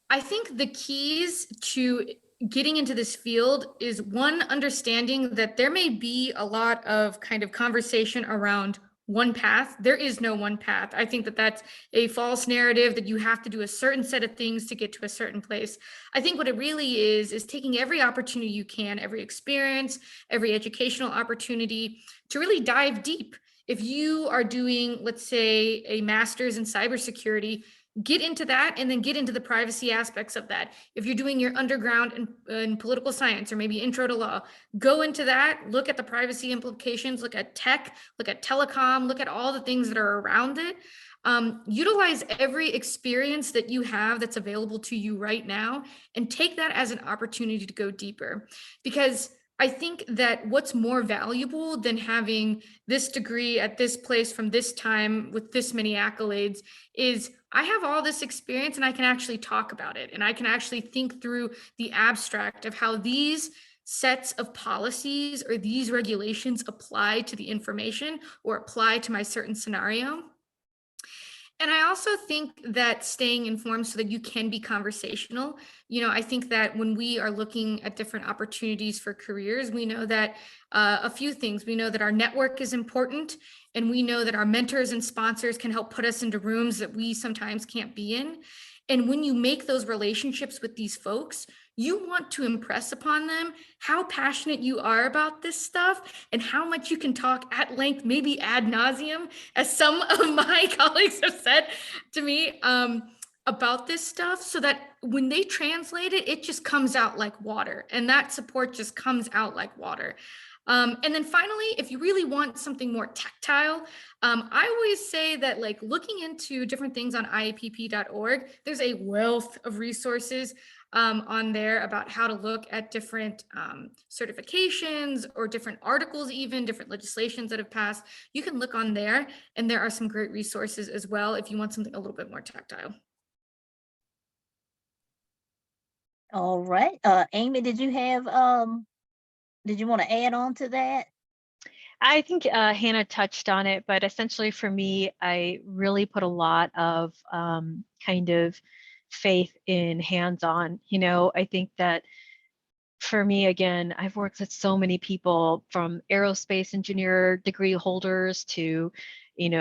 I think the keys to getting into this field is, one, understanding that there may be a lot of kind of conversation around one path. There is no one path. I think that that's a false narrative, that you have to do a certain set of things to get to a certain place. I think what it really is taking every opportunity you can, every experience, every educational opportunity to really dive deep. If you are doing, let's say, a master's in cybersecurity, get into that, and then get into the privacy aspects of that. If you're doing your underground in political science, or maybe intro to law, go into that, look at the privacy implications, look at tech, look at telecom, look at all the things that are around it. Utilize every experience that you have that's available to you right now, and take that as an opportunity to go deeper. Because I think that what's more valuable than having this degree at this place from this time with this many accolades is I have all this experience and I can actually talk about it. And I can actually think through the abstract of how these sets of policies or these regulations apply to the information or apply to my certain scenario. And I also think that staying informed so that you can be conversational. I think that when we are looking at different opportunities for careers, we know that a few things. We know that our network is important, and we know that our mentors and sponsors can help put us into rooms that we sometimes can't be in. And when you make those relationships with these folks, you want to impress upon them how passionate you are about this stuff and how much you can talk at length, maybe ad nauseum, as some of my colleagues have said to me, about this stuff, so that when they translate it, it just comes out like water, and that support just comes out like water. And then finally, if you really want something more tactile, I always say that, like, looking into different things on IAPP.org, there's a wealth of resources on there about how to look at different certifications or different articles, even different legislations that have passed. You can look on there, and there are some great resources as well if you want something a little bit more tactile.
All right. Amy, did you want to add on to that?
I think Hannah touched on it, but essentially for me, I really put a lot of kind of faith in hands-on. I think that for me, again, I've worked with so many people, from aerospace engineer degree holders to,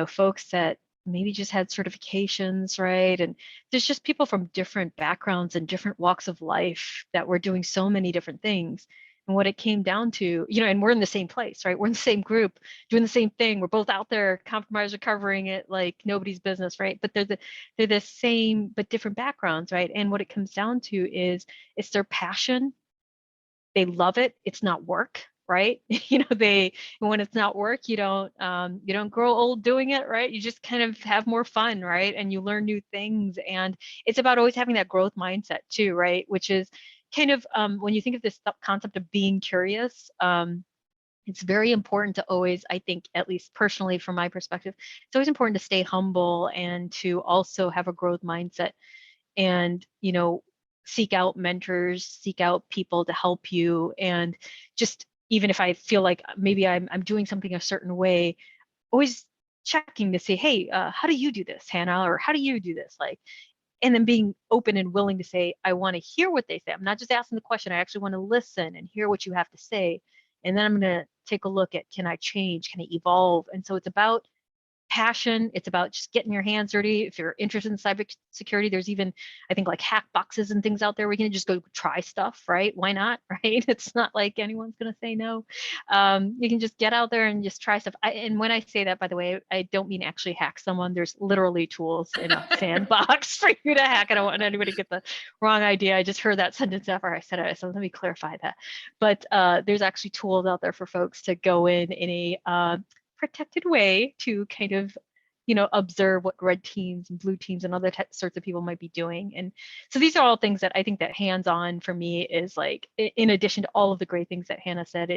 folks that maybe just had certifications, right? And there's just people from different backgrounds and different walks of life that were doing so many different things. And what it came down to, and we're in the same place, right? We're in the same group doing the same thing. We're both out there compromise recovering it like nobody's business, right? But they're the same but different backgrounds, right? And what it comes down to is it's their passion. They love it. It's not work, right? When it's not work, you don't grow old doing it, right? You just kind of have more fun, right? And you learn new things. And it's about always having that growth mindset too, right? Which is kind of when you think of this concept of being curious, it's very important to always, I think, at least personally from my perspective, it's always important to stay humble and to also have a growth mindset, and seek out mentors, seek out people to help you. And just, even if I feel like maybe I'm doing something a certain way, always checking to say, hey, how do you do this, Hannah? Or how do you do this? Like, and then being open and willing to say, I want to hear what they say. I'm not just asking the question. I actually want to listen and hear what you have to say. And then I'm going to take a look at, can I change? Can I evolve? And so it's about passion. It's about just getting your hands dirty. If you're interested in cybersecurity, there's even, I think, like hack boxes and things out there where you can just go try stuff, right? Why not, right? It's not like anyone's going to say no. You can just get out there and just try stuff. And when I say that, by the way, I don't mean actually hack someone. There's literally tools in a sandbox for you to hack. I don't want anybody to get the wrong idea. I just heard that sentence after I said it, so let me clarify that. But there's actually tools out there for folks to go in a protected way to kind of observe what red teams and blue teams and other sorts of people might be doing. And so these are all things that I think that hands-on for me is, like, in addition to all of the great things that Hannah said,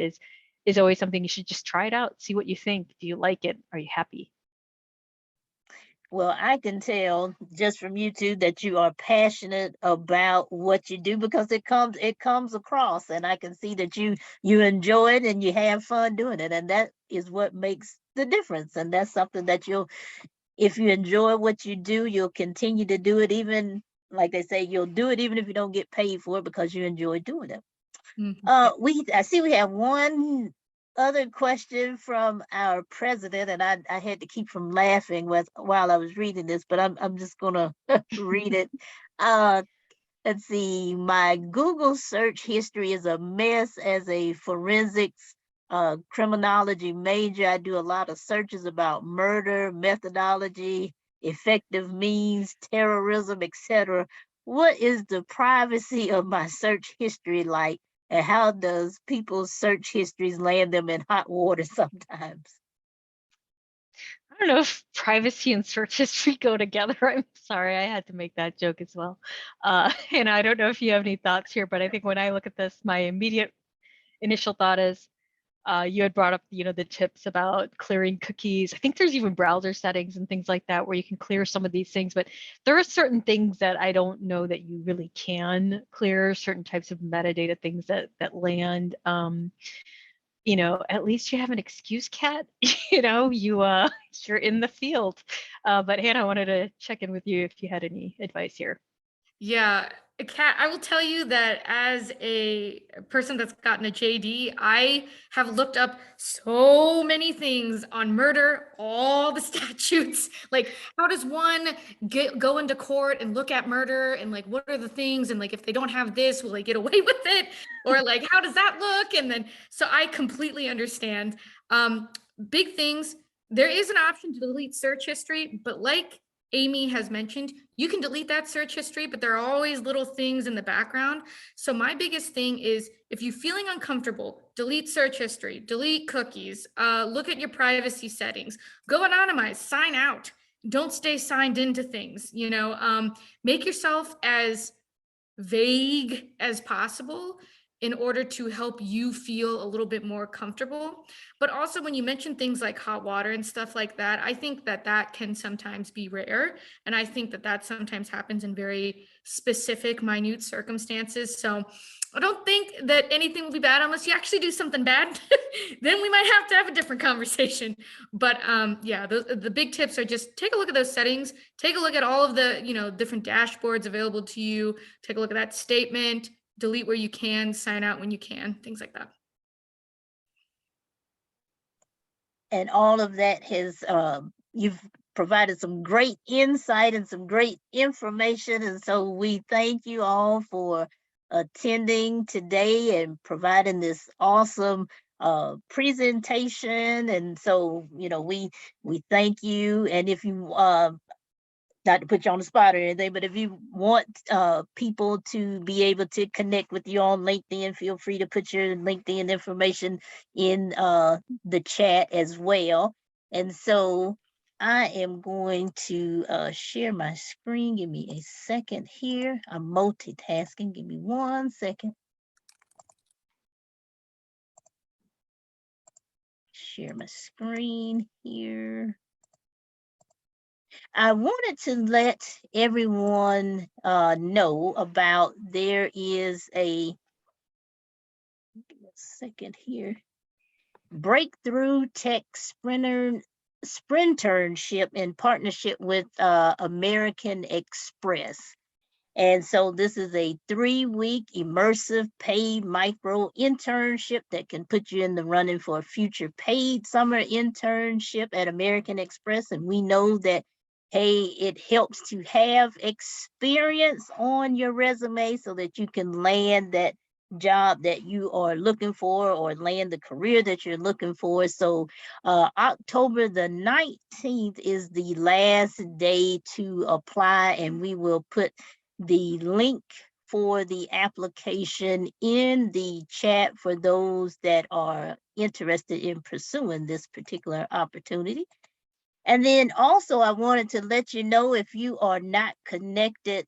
is always something you should just try it out, see what you think. Do you like it? Are you happy?
Well, I can tell just from you two that you are passionate about what you do, because it comes across, and I can see that you enjoy it and you have fun doing it, and that is what makes the difference. And that's something that if you enjoy what you do, you'll continue to do it, even, like they say, you'll do it even if you don't get paid for it, because you enjoy doing it. I see we have one other question from our president, and I had to keep from laughing while I was reading this, but I'm just gonna read it. Let's see. My Google search history is a mess. As a forensics criminology major, I do a lot of searches about murder, methodology, effective means, terrorism, etc. What is the privacy of my search history like? And how does people's search histories land them in hot water sometimes?
I don't know if privacy and search history go together. I'm sorry, I had to make that joke as well. And I don't know if you have any thoughts here, but I think when I look at this, my immediate initial thought is, You had brought up, the tips about clearing cookies. I think there's even browser settings and things like that where you can clear some of these things, but there are certain things that I don't know that you really can clear, certain types of metadata things that land. At least you have an excuse, Kat. You're in the field. But Hannah, I wanted to check in with you if you had any advice here.
Yeah, Kat, I will tell you that as a person that's gotten a JD, I have looked up so many things on murder, all the statutes. Like, how does one go into court and look at murder, and like, what are the things? And like, if they don't have this, will they get away with it? Or like, how does that look? And then, so I completely understand. Big things. There is an option to delete search history, but like Amy has mentioned, you can delete that search history, but there are always little things in the background. So my biggest thing is, if you're feeling uncomfortable, delete search history, delete cookies, look at your privacy settings, go anonymize, sign out. Don't stay signed into things, make yourself as vague as possible in order to help you feel a little bit more comfortable. But also, when you mention things like hot water and stuff like that, I think that that can sometimes be rare. And I think that that sometimes happens in very specific, minute circumstances. So I don't think that anything will be bad unless you actually do something bad. Then we might have to have a different conversation. But yeah, the big tips are just take a look at those settings, take a look at all of the, different dashboards available to you, take a look at that statement, delete where you can, sign out when you can, things like that.
And all of that has, you've provided some great insight and some great information. And so we thank you all for attending today and providing this awesome presentation. And so, we thank you. And if you, not to put you on the spot or anything, but if you want people to be able to connect with you on LinkedIn, feel free to put your LinkedIn information in the chat as well. And so I am going to share my screen. Give me a second here. I'm multitasking. Give me 1 second. Share my screen here. I wanted to let everyone know about, there is a, give me a second here, Breakthrough Tech Sprinternship in partnership with American Express. And so this is a 3-week immersive paid micro internship that can put you in the running for a future paid summer internship at American Express. And we know that, hey, it helps to have experience on your resume so that you can land that job that you are looking for, or land the career that you're looking for. So October the 19th is the last day to apply, and we will put the link for the application in the chat for those that are interested in pursuing this particular opportunity. And then also, I wanted to let you know, if you are not connected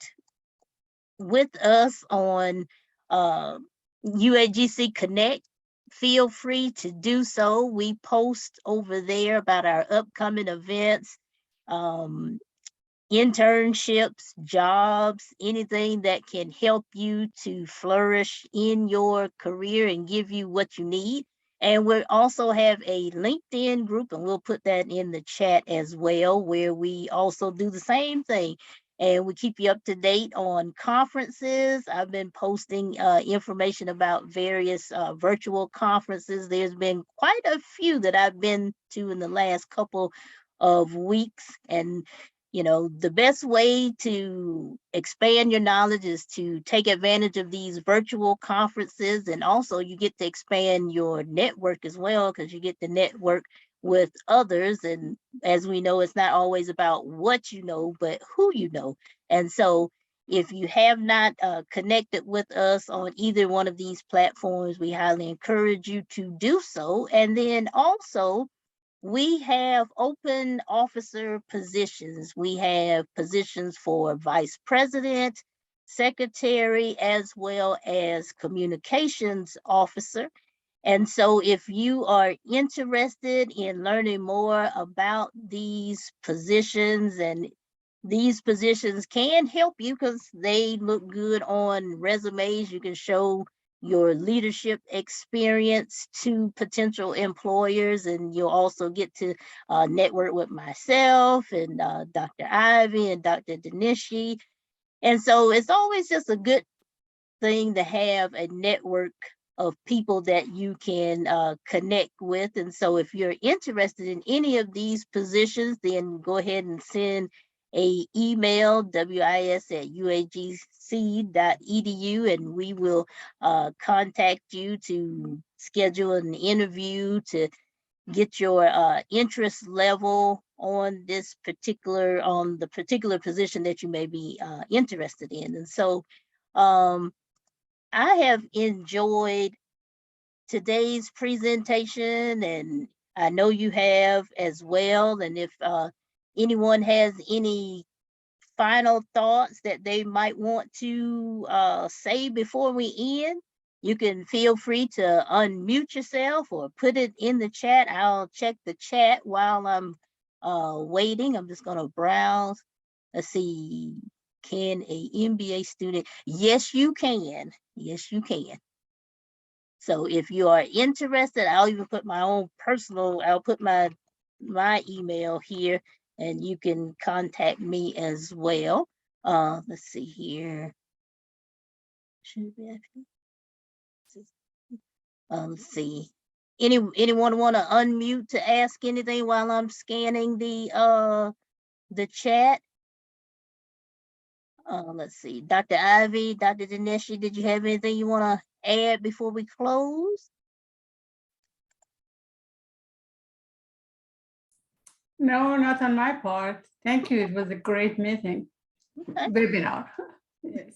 with us on UAGC Connect, feel free to do so. We post over there about our upcoming events, internships, jobs, anything that can help you to flourish in your career and give you what you need. And we also have a LinkedIn group, and we'll put that in the chat as well, where we also do the same thing. And we keep you up to date on conferences. I've been posting information about various virtual conferences. There's been quite a few that I've been to in the last couple of weeks. And the best way to expand your knowledge is to take advantage of these virtual conferences. And also, you get to expand your network as well, because you get to network with others. And as we know, it's not always about what you know, but who you know. And so if you have not connected with us on either one of these platforms, we highly encourage you to do so. And then also, we have open officer positions. We have positions for vice president, secretary, as well as communications officer. And so if you are interested in learning more about these positions, and these positions can help you because they look good on resumes. You can show your leadership experience to potential employers, and you'll also get to network with myself and Dr. Ivy and Dr. Danishi. And so it's always just a good thing to have a network of people that you can connect with. And so if you're interested in any of these positions, then go ahead and send a email, wis@uagc.edu, and we will contact you to schedule an interview to get your interest level on the particular position that you may be interested in. And so I have enjoyed today's presentation, and I know you have as well. And if anyone has any final thoughts that they might want to say before we end, you can feel free to unmute yourself or put it in the chat. I'll check the chat while I'm waiting. I'm just going to browse. Let's see. Can a MBA student? Yes, you can. Yes, you can. So if you are interested, I'll even put my own personal, I'll put my email here, and you can contact me as well. Let's see here. Let's see. Anyone want to unmute to ask anything while I'm scanning the chat? Let's see. Dr. Ivy, Dr. Dineshi, did you have anything you want to add before we close?
No, not on my part. Thank you. It was a great meeting.
Okay.
Webinar. Yes.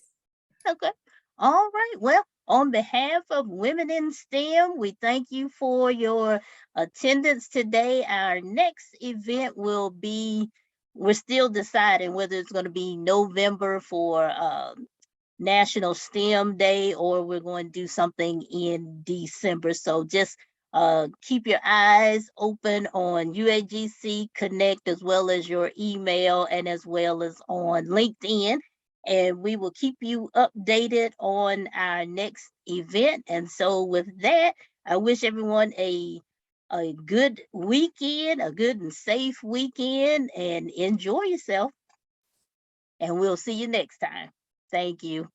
Okay. All right. Well, on behalf of Women in STEM, we thank you for your attendance today. Our next event will be, we're still deciding whether it's going to be November for National STEM Day, or we're going to do something in December. So just keep your eyes open on UAGC Connect, as well as your email, and as well as on LinkedIn. And we will keep you updated on our next event. And so with that, I wish everyone a good weekend, a good and safe weekend, and enjoy yourself. And we'll see you next time. Thank you.